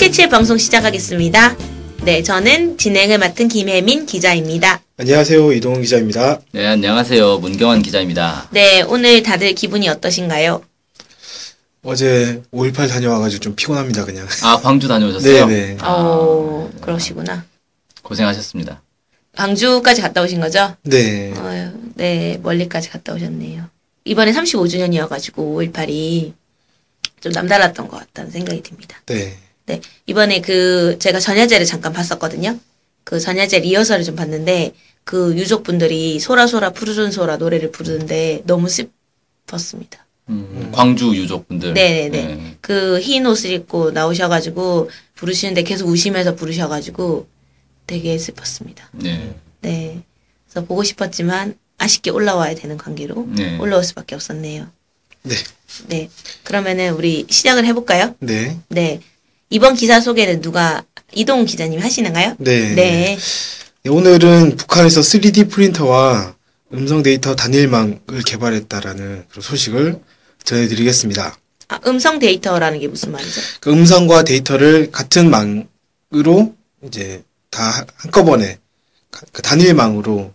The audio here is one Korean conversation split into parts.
K7 방송 시작하겠습니다. 네, 저는 진행을 맡은 김혜민 기자입니다. 안녕하세요. 이동훈 기자입니다. 네, 안녕하세요. 문경환 기자입니다. 네, 오늘 다들 기분이 어떠신가요? 어제 5.18 다녀와가지고 좀 피곤합니다, 그냥. 아, 광주 다녀오셨어요? 네네. 그러시구나. 고생하셨습니다. 광주까지 갔다 오신 거죠? 네. 네, 멀리까지 갔다 오셨네요. 이번에 35주년이어가지고 5.18이 좀 남달랐던 것 같다는 생각이 듭니다. 네. 네, 이번에 제가 전야제를 잠깐 봤었거든요. 그 전야제 리허설을 좀 봤는데, 그 유족분들이 소라소라 푸르른 소라 노래를 부르는데 너무 슬펐습니다. 광주 유족분들. 네네네. 네. 그 흰 옷을 입고 나오셔가지고 부르시는데 계속 우시면서 부르셔가지고 되게 슬펐습니다. 네. 네. 그래서 보고 싶었지만 아쉽게 올라와야 되는 관계로 네. 올라올 수밖에 없었네요. 네. 네. 그러면은 우리 시작을 해볼까요? 네. 네. 이번 기사 소개는 이동훈 기자님이 하시는가요? 네. 네. 네, 오늘은 북한에서 3D 프린터와 음성 데이터 단일망을 개발했다라는 그런 소식을 전해드리겠습니다. 아, 음성 데이터라는 게 무슨 말이죠? 그 음성과 데이터를 같은 망으로 이제 다 한꺼번에 그 단일망으로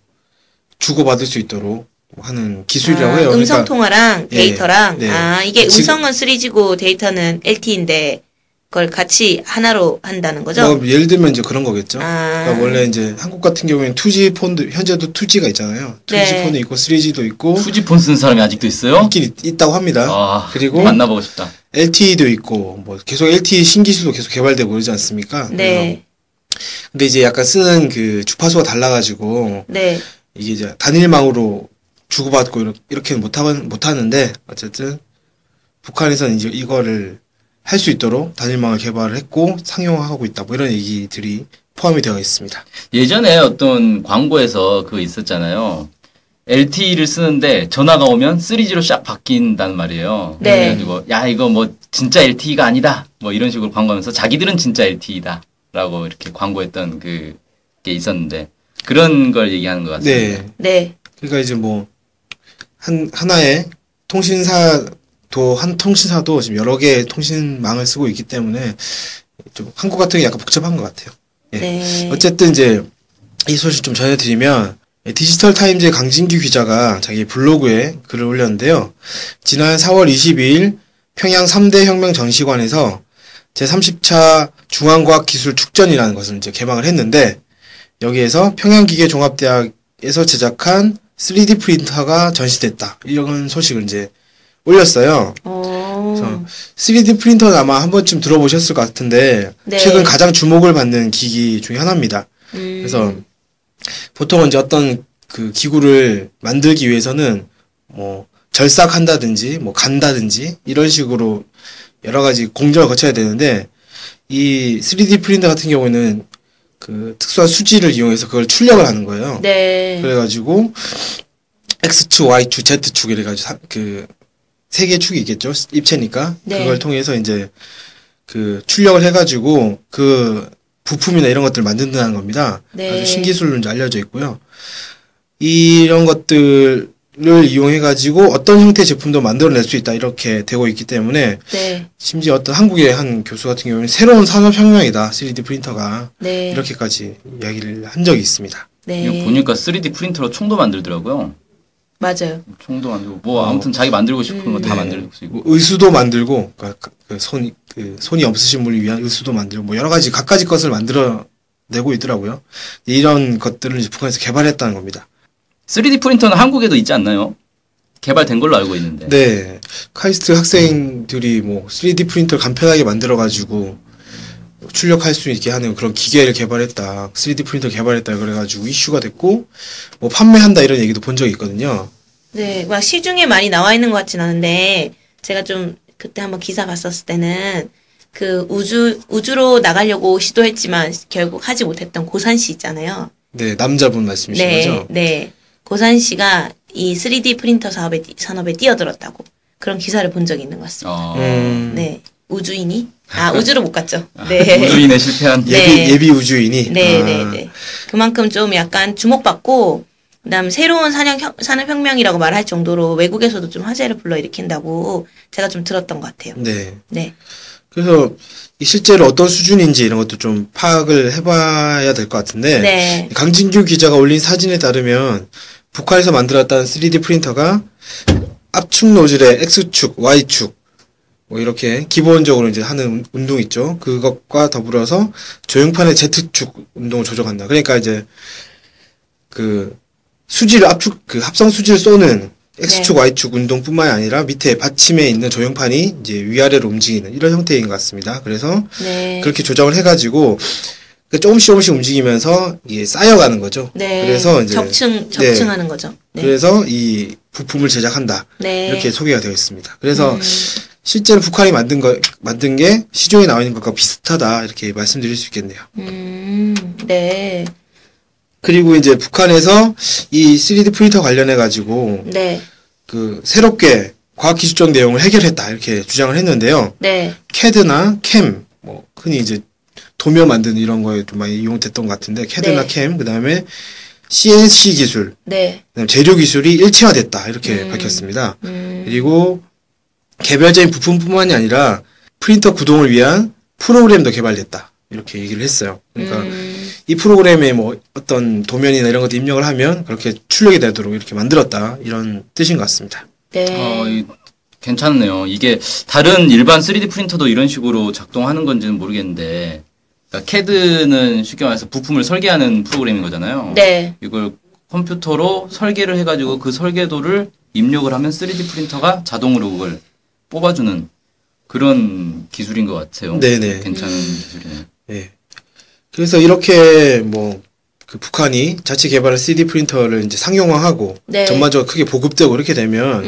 주고받을 수 있도록 하는 기술이라고 해요. 음성 그러니까 통화랑 데이터랑. 네. 이게 음성은 3G고 데이터는 LTE인데 그걸 같이 하나로 한다는 거죠? 뭐 예를 들면 이제 그런 거겠죠. 아. 그러니까 원래 이제 한국 같은 경우에는 2G 폰도 현재도 2G가 있잖아요. 2G 네. 폰이 있고 3G도 있고 후지폰 쓴 사람이 아직도 있어요? 있긴 있다고 합니다. 아, 그리고 만나보고 싶다. LTE도 있고 뭐 계속 LTE 신기술도 계속 개발되고 그러지 않습니까? 네. 근데 이제 약간 쓰는 그 주파수가 달라가지고 네. 이게 이제 단일망으로 주고받고 이렇게는 못 하는데 어쨌든 북한에서는 이제 이거를 할 수 있도록 단일망을 개발을 했고 상용화하고 있다. 뭐 이런 얘기들이 포함이 되어 있습니다. 예전에 어떤 광고에서 그거 있었잖아요. LTE를 쓰는데 전화가 오면 3G로 싹 바뀐다는 말이에요. 네. 그래가지고 야 이거 뭐 진짜 LTE가 아니다. 뭐 이런 식으로 광고하면서 자기들은 진짜 LTE다. 라고 이렇게 광고했던 게 있었는데 그런 걸 얘기하는 것 같습니다. 네. 네. 그러니까 이제 뭐 하나의 한 통신사도 지금 여러 개의 통신망을 쓰고 있기 때문에 좀 한국 같은 게 약간 복잡한 것 같아요. 예. 네. 어쨌든 이제 이 소식 좀 전해드리면 디지털 타임즈의 강진규 기자가 자기 블로그에 글을 올렸는데요. 지난 4월 22일 평양 3대 혁명 전시관에서 제30차 중앙과학기술축전이라는 것을 이제 개방을 했는데 여기에서 평양기계종합대학에서 제작한 3D 프린터가 전시됐다. 이런 소식을 이제 올렸어요. 그래서 3D 프린터는 아마 한 번쯤 들어보셨을 것 같은데 네. 최근 가장 주목을 받는 기기 중에 하나입니다. 그래서 보통은 이제 어떤 그 기구를 만들기 위해서는 뭐 절삭한다든지 뭐 간다든지 이런 식으로 여러 가지 공정을 거쳐야 되는데 이 3D 프린터 같은 경우에는 그 특수한 수지를 이용해서 그걸 출력을 하는 거예요. 네. 그래가지고 X축, Y축, Z축 이래가지고 그 세 개의 축이 있겠죠. 입체니까 네. 그걸 통해서 이제 그 출력을 해가지고 그 부품이나 이런 것들을 만든다는 겁니다. 네. 아주 신기술로 이제 알려져 있고요. 이런 것들을 이용해가지고 어떤 형태의 제품도 만들어낼 수 있다 이렇게 되고 있기 때문에 네. 심지어 어떤 한국의 한 교수 같은 경우는 새로운 산업혁명이다 3D 프린터가 네. 이렇게까지 이야기를 한 적이 있습니다. 네. 이거 보니까 3D 프린터로 총도 만들더라고요. 맞아요. 총도 만들고 뭐 아무튼 자기 만들고 싶은 거 다 만들 수 있고. 뭐 의수도 만들고 그러니까 손이 없으신 분을 위한 의수도 만들고 뭐 여러 가지 갖가지 것을 만들어내고 있더라고요. 이런 것들을 이제 북한에서 개발했다는 겁니다. 3D 프린터는 한국에도 있지 않나요? 개발된 걸로 알고 있는데. 네, 카이스트 학생들이 뭐 3D 프린터를 간편하게 만들어가지고 출력할 수 있게 하는 그런 기계를 개발했다, 3D 프린터 개발했다 그래가지고 이슈가 됐고 뭐 판매한다 이런 얘기도 본 적이 있거든요. 네. 막 시중에 많이 나와 있는 것 같진 않은데 제가 좀 그때 한번 기사 봤었을 때는 그 우주로 나가려고 시도했지만 결국 하지 못했던 고산 씨 있잖아요. 네, 남자분 말씀이신 네. 거죠? 네. 고산 씨가 이 3D 프린터 산업에 뛰어들었다고 그런 기사를 본 적이 있는 것 같습니다. 네. 우주인이? 우주로 못 갔죠. 네. 우주인에 실패한. 네. 예비 우주인이? 네. 그만큼 좀 약간 주목받고, 그 다음 새로운 산업혁명이라고 말할 정도로 외국에서도 좀 화제를 불러일으킨다고 제가 좀 들었던 것 같아요. 네. 네. 그래서 이 실제로 어떤 수준인지 이런 것도 좀 파악을 해봐야 될 것 같은데 네. 강진규 기자가 올린 사진에 따르면 북한에서 만들었다는 3D 프린터가 압축 노즐의 X축, Y축 뭐 이렇게 기본적으로 이제 하는 운동 있죠. 그것과 더불어서 조형판의 Z축 운동을 조정한다. 그러니까 이제 그 수지를 그 합성 수지를 쏘는 X축, 네. Y축 운동뿐만이 아니라 밑에 받침에 있는 조형판이 이제 위아래로 움직이는 이런 형태인 것 같습니다. 그래서 네. 그렇게 조정을 해가지고 조금씩 움직이면서 이게 쌓여가는 거죠. 네. 그래서 이제 적층하는 거죠. 네. 그래서 이 부품을 제작한다. 네. 이렇게 소개가 되어 있습니다. 그래서 실제로 북한이 만든 게 시중에 나와 있는 것과 비슷하다. 이렇게 말씀드릴 수 있겠네요. 네. 그리고 이제 북한에서 이 3D 프린터 관련해 가지고 네. 그 새롭게 과학기술적 내용을 해결했다. 이렇게 주장을 했는데요. 네. CAD나 CAM, 뭐 흔히 이제 도면 만드는 이런 거에 좀 많이 이용됐던 것 같은데 CAD나 네. CAM, 그다음에 CNC 기술, 네. 그다음에 재료 기술이 일체화됐다. 이렇게 밝혔습니다. 그리고 개별적인 부품뿐만이 아니라 프린터 구동을 위한 프로그램도 개발됐다. 이렇게 얘기를 했어요. 그러니까 이 프로그램에 뭐 어떤 도면이나 이런 것도 입력을 하면 그렇게 출력이 되도록 이렇게 만들었다. 이런 뜻인 것 같습니다. 네. 괜찮네요. 이게 다른 일반 3D 프린터도 이런 식으로 작동하는 건지는 모르겠는데, 그러니까 CAD는 쉽게 말해서 부품을 설계하는 프로그램인 거잖아요. 네. 이걸 컴퓨터로 설계를 해가지고 그 설계도를 입력을 하면 3D 프린터가 자동으로 그걸 뽑아주는 그런 기술인 것 같아요. 네네. 괜찮은 기술이네요. 예. 그래서 이렇게 뭐 그 북한이 자체 개발한 3D 프린터를 이제 상용화하고 네. 전반적으로 크게 보급되고 이렇게 되면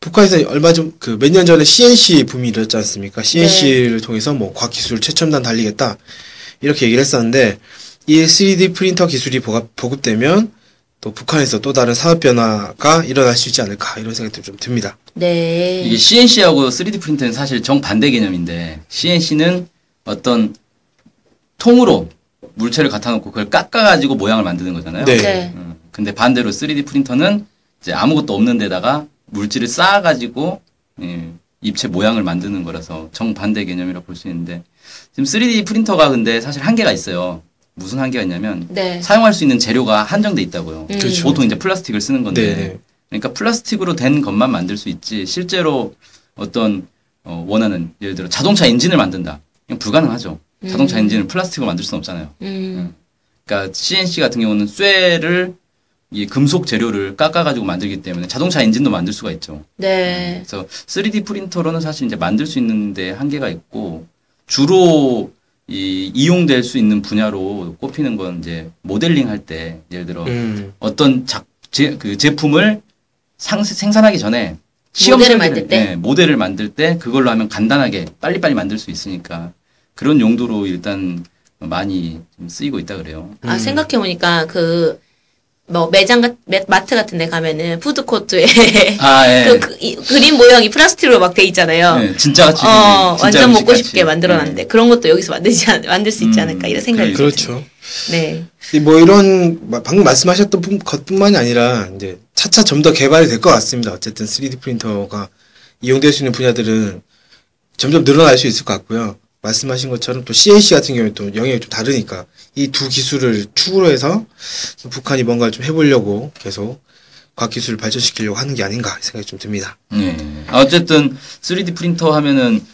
북한에서 얼마 전 그 몇 년 전에 CNC 붐이 일었지 않습니까? CNC를 통해서 뭐 과학기술 최첨단 달리겠다 이렇게 얘기를 했었는데 이 3D 프린터 기술이 보급되면 또 북한에서 또 다른 산업 변화가 일어날 수 있지 않을까 이런 생각도 좀 듭니다. 네. 이게 CNC하고 3D 프린터는 사실 정반대 개념인데, CNC는 어떤 통으로 물체를 갖다 놓고 그걸 깎아가지고 모양을 만드는 거잖아요. 네. 네. 근데 반대로 3D 프린터는 이제 아무것도 없는 데다가 물질을 쌓아가지고 입체 모양을 만드는 거라서 정반대 개념이라고 볼 수 있는데, 지금 3D 프린터가 근데 사실 한계가 있어요. 무슨 한계가 있냐면 네. 사용할 수 있는 재료가 한정돼 있다고요. 그렇죠. 보통 이제 플라스틱을 쓰는 건데, 네. 그러니까 플라스틱으로 된 것만 만들 수 있지 실제로 어떤 원하는 예를 들어 자동차 엔진을 만든다. 그냥 불가능하죠. 자동차 엔진을 플라스틱으로 만들 수는 없잖아요. 그러니까 CNC 같은 경우는 쇠를 이 금속 재료를 깎아가지고 만들기 때문에 자동차 엔진도 만들 수가 있죠. 네. 그래서 3D 프린터로는 사실 이제 만들 수 있는데 한계가 있고, 주로 이용될 수 있는 분야로 꼽히는 건 이제 모델링 할 때, 예를 들어 어떤 그 제품을 생산하기 전에 모델을 만들 때? 네, 모델을 만들 때 그걸로 하면 간단하게 빨리빨리 만들 수 있으니까 그런 용도로 일단 많이 좀 쓰이고 있다 그래요. 아, 생각해보니까 뭐 마트 같은 데 가면은 푸드코트에 아, 예. 그림 모양이 플라스틱으로 막 돼 있잖아요. 네, 진짜 같이. 완전 먹고 싶게 만들어놨는데 그런 것도 여기서 만들 수 있지 않을까 이런 생각이 그렇죠. 네. 뭐 이런 방금 말씀하셨던 것뿐만이 아니라 이제 차차 좀 더 개발이 될 것 같습니다. 어쨌든 3D 프린터가 이용될 수 있는 분야들은 점점 늘어날 수 있을 것 같고요. 말씀하신 것처럼 또 CNC 같은 경우에 또 영역이 좀 다르니까 이 두 기술을 축으로 해서 북한이 뭔가를 좀 해보려고 계속 과학기술을 발전시키려고 하는 게 아닌가 생각이 좀 듭니다. 네. 어쨌든 3D 프린터 하면은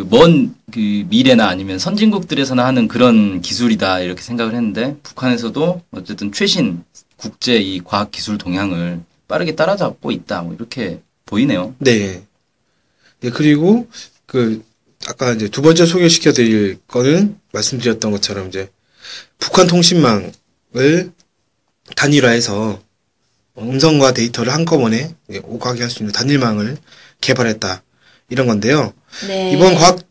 먼 미래나 아니면 선진국들에서나 하는 그런 기술이다 이렇게 생각을 했는데, 북한에서도 어쨌든 최신 국제 이 과학기술 동향을 빠르게 따라잡고 있다 뭐 이렇게 보이네요. 네. 네, 그리고 아까 이제 두 번째 소개시켜 드릴 거는 말씀드렸던 것처럼 이제 북한 통신망을 단일화해서 음성과 데이터를 한꺼번에 오가게 할 수 있는 단일망을 개발했다. 이런 건데요. 네.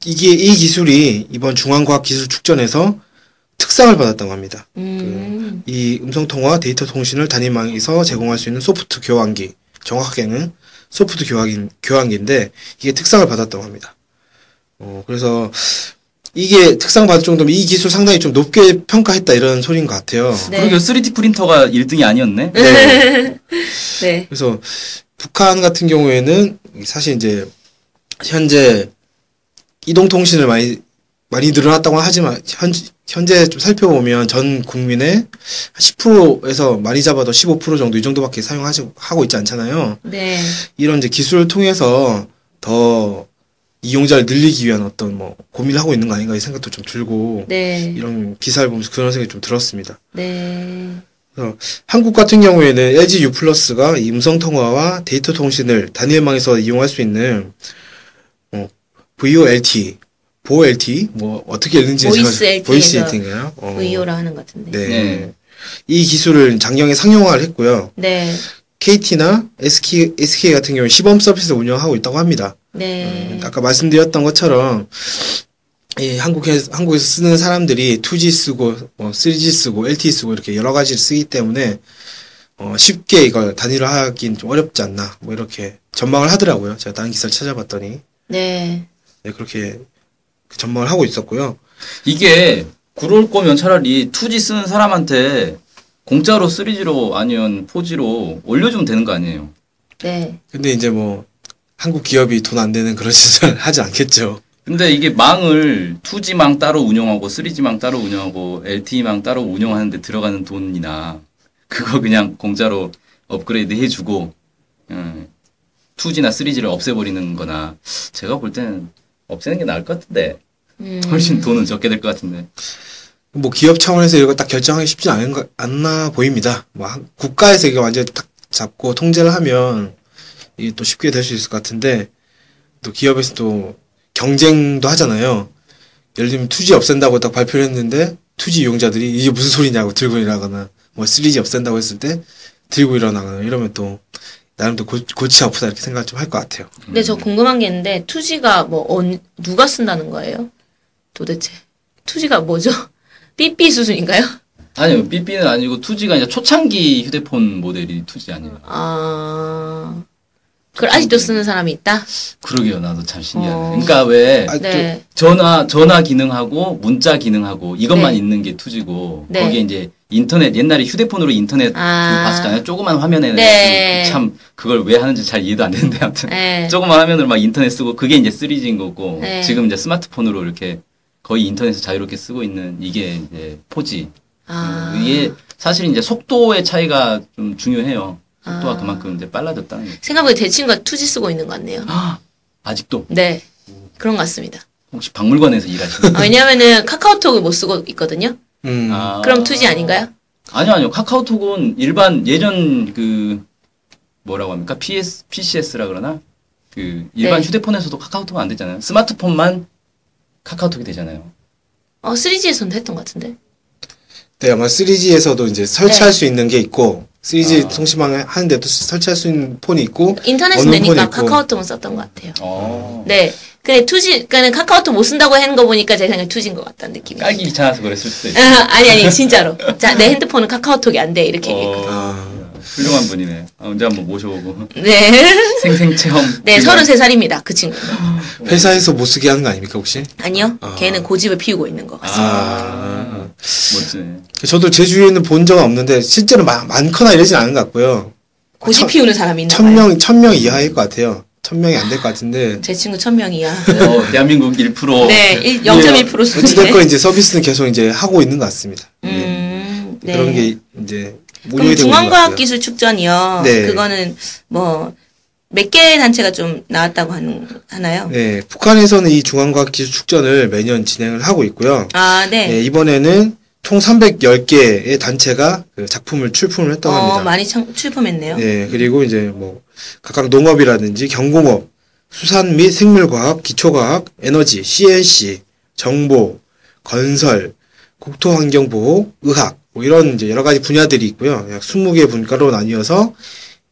이 기술이 이번 중앙과학기술축전에서 특상을 받았다고 합니다. 이 음성통화 데이터 통신을 단일망에서 제공할 수 있는 소프트 교환기, 정확하게는 소프트 교환기인데 이게 특상을 받았다고 합니다. 그래서 이게 특상 받을 정도면 이 기술 상당히 좀 높게 평가했다 이런 소리인 것 같아요. 네. 그러게 3D 프린터가 1등이 아니었네. 네. 네. 그래서 북한 같은 경우에는 사실 이제 현재 이동통신을 많이 늘어났다고 하지만 현재 좀 살펴보면 전 국민의 10%에서 많이 잡아도 15% 정도 이 정도밖에 하고 있지 않잖아요. 네. 이런 이제 기술을 통해서 더 이용자를 늘리기 위한 어떤 뭐 고민을 하고 있는 거 아닌가 이 생각도 좀 들고 네. 이런 기사를 보면서 그런 생각이 좀 들었습니다. 네. 그래서 한국 같은 경우에는 LG U 플러스가 이 음성 통화와 데이터 통신을 단일망에서 이용할 수 있는 VoLTE, VoLTE 뭐 어떻게 읽는지 보이스 LTE인가요? VO라 하는 것 같은데. 네. 네. 이 기술을 작년에 상용화를 했고요. 네. KT나 SK 같은 경우는 시범 서비스를 운영하고 있다고 합니다. 네. 아까 말씀드렸던 것처럼 이 한국에서 쓰는 사람들이 2G 쓰고 3G 쓰고 LTE 쓰고 이렇게 여러 가지를 쓰기 때문에 쉽게 이걸 단일화하긴 좀 어렵지 않나 뭐 이렇게 전망을 하더라고요. 제가 다른 기사를 찾아봤더니 네. 네, 그렇게 전망을 하고 있었고요. 이게 그럴 거면 차라리 2G 쓰는 사람한테 공짜로 3G로 아니면 4G로 올려주면 되는 거 아니에요? 네. 근데 이제 뭐 한국 기업이 돈 안 되는 그런 짓을 하지 않겠죠. 근데 이게 망을 2G망 따로 운영하고 3G망 따로 운영하고 LTE망 따로 운영하는데 들어가는 돈이나 그거 그냥 공짜로 업그레이드 해주고 2G나 3G를 없애버리는 거나 제가 볼 때는 없애는 게 나을 것 같은데 훨씬 돈은 적게 될 것 같은데 뭐 기업 차원에서 이거 딱 결정하기 쉽지 않나 보입니다. 뭐 국가에서 이거 완전히 딱 잡고 통제를 하면 이게 또 쉽게 될 수 있을 것 같은데 또 기업에서 또 경쟁도 하잖아요. 예를 들면 2G 없앤다고 딱 발표를 했는데 2G 이용자들이 이게 무슨 소리냐고 들고 일어나거나 뭐 3G 없앤다고 했을 때 들고 일어나거나 이러면 또 나름대로 골치 아프다 이렇게 생각을 좀 할 것 같아요. 근데 저 궁금한 게 있는데 2G가 뭐 누가 쓴다는 거예요? 도대체 2G가 뭐죠? 삐삐 수준인가요? 아니요 삐삐는 아니고 2G가 이제 초창기 휴대폰 모델이 2G 아니에요. 그걸 아직도 쓰는 사람이 있다? 그러게요. 나도 참 신기하네. 그러니까 왜 네. 전화 기능하고 문자 기능하고 이것만 네. 있는 게 2G고 네. 거기에 이제 인터넷 옛날에 휴대폰으로 인터넷 봤었잖아요. 조그만 화면에 네. 참 그걸 왜 하는지 잘 이해도 안 되는데 아무튼 네. 조그만 화면으로 막 인터넷 쓰고 그게 이제 3G인 거고 네. 지금 이제 스마트폰으로 이렇게 거의 인터넷을 자유롭게 쓰고 있는 이게 이제 4G. 이게 사실 이제 속도의 차이가 좀 중요해요. 속도가 그만큼 이제 빨라졌다는 거죠. 생각보다 제 친구가 2G 쓰고 있는 것 같네요. 아직도? 네. 그런 것 같습니다. 혹시 박물관에서 일하시는 거예요? 왜냐면은 카카오톡을 못 쓰고 있거든요. 그럼 2G 아닌가요? 아니요. 카카오톡은 일반 예전 뭐라고 합니까? PCS라 그러나? 일반 네. 휴대폰에서도 카카오톡은 안 되잖아요. 스마트폰만 카카오톡이 되잖아요. 3G에서는 했던 것 같은데. 네, 아마 3G에서도 이제 설치할 네. 수 있는 게 있고 3G 통신망 하는데도 설치할 수 있는 폰이 있고 인터넷은 어느 폰이 되니까 있고. 카카오톡은 썼던 것 같아요. 어. 네. 근데 2G, 그러니까 카카오톡 못 쓴다고 하는 거 보니까 제 생각에 2G인 것 같다는 느낌이. 깔기 귀찮아서 그랬을 수도 있어요. 아니, 진짜로. 자, 내 핸드폰은 카카오톡이 안 돼. 이렇게 얘기했거든요. 훌륭한 분이네. 언제 한번 모셔보고. 네. 생생체험. 네, 33살입니다. 그 친구. 회사에서 못 쓰게 하는 거 아닙니까 혹시? 아니요. 걔는 고집을 피우고 있는 것 같습니다. 멋지네. 저도 제 주위에는 본 적은 없는데 실제로 많거나 이러진 않은 것 같고요. 고집 피우는 사람이 있나 봐요. 1000명 이하일 것 같아요. 1000명이 안 될 것 같은데. 제 친구 1000명이야. 대한민국 1%. 네, 0.1% 수준이네. 어찌됐건 이제 서비스는 계속 이제 하고 있는 것 같습니다. 네. 그런 게 이제 그럼 운영이 되고 있는 것 같고요. 중앙과학기술 축전이요. 네. 그거는 뭐 몇 개 단체가 좀 나왔다고 하나요? 네, 북한에서는 이 중앙과학기술 축전을 매년 진행을 하고 있고요. 네. 네, 이번에는 총 310개의 단체가 그 작품을 출품을 했다고 합니다. 많이 출품했네요. 네, 그리고 이제 뭐 각각 농업이라든지 경공업, 수산 및 생물과학, 기초과학, 에너지, CNC, 정보, 건설, 국토환경보호, 의학 뭐 이런 이제 여러 가지 분야들이 있고요. 약 20개 분과로 나뉘어서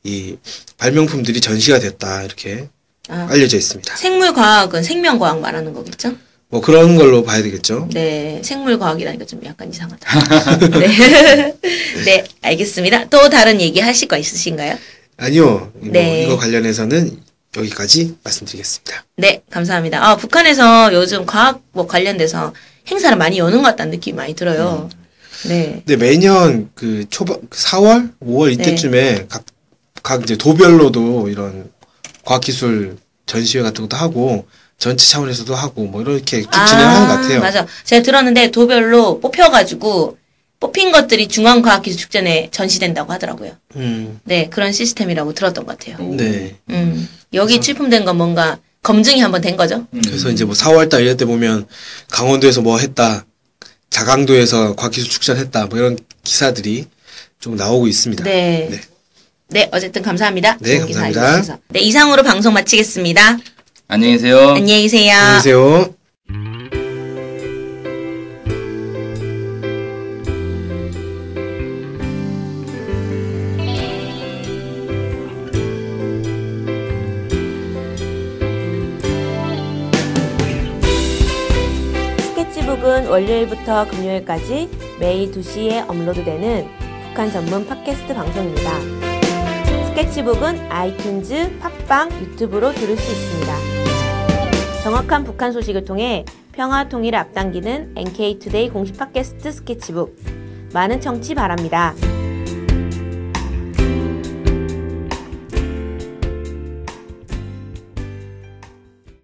이 발명품들이 전시가 됐다 이렇게 알려져 있습니다. 생물과학은 생명과학 말하는 거겠죠? 뭐 그런 걸로 봐야 되겠죠. 네, 생물과학이라니까 좀 약간 이상하다. 네, 네, 알겠습니다. 또 다른 얘기 하실 거 있으신가요? 아니요, 네. 이거 관련해서는 여기까지 말씀드리겠습니다. 네, 감사합니다. 북한에서 요즘 과학 뭐 관련돼서 행사를 많이 여는 것 같다는 느낌이 많이 들어요. 네. 근데 매년 그 4월, 5월 이때쯤에 각 이제 도별로도 이런 과학기술 전시회 같은 것도 하고 전체 차원에서도 하고 뭐 이렇게 쭉 진행하는 것 같아요. 맞아. 제가 들었는데 도별로 뽑혀가지고 뽑힌 것들이 중앙과학기술축제에 전시된다고 하더라고요. 네, 그런 시스템이라고 들었던 것 같아요. 네. 여기 출품된 건 뭔가 검증이 한번 된 거죠. 그래서 이제 뭐 4월달 이럴 때 보면 강원도에서 뭐 했다, 자강도에서 과학기술축제를 했다, 뭐 이런 기사들이 좀 나오고 있습니다. 네. 네. 네, 어쨌든 감사합니다. 네, 좋은 기사 감사합니다. 알려주셔서. 네, 이상으로 방송 마치겠습니다. 안녕히 계세요. 안녕히 계세요. 안녕히 계세요. 스케치북은 월요일부터 금요일까지 매일 2시에 업로드되는 북한 전문 팟캐스트 방송입니다. 스케치북은 아이튠즈, 팟빵, 유튜브로 들을 수 있습니다. 정확한 북한 소식을 통해 평화 통일을 앞당기는 NK투데이 공식 팟캐스트 스케치북. 많은 청취 바랍니다.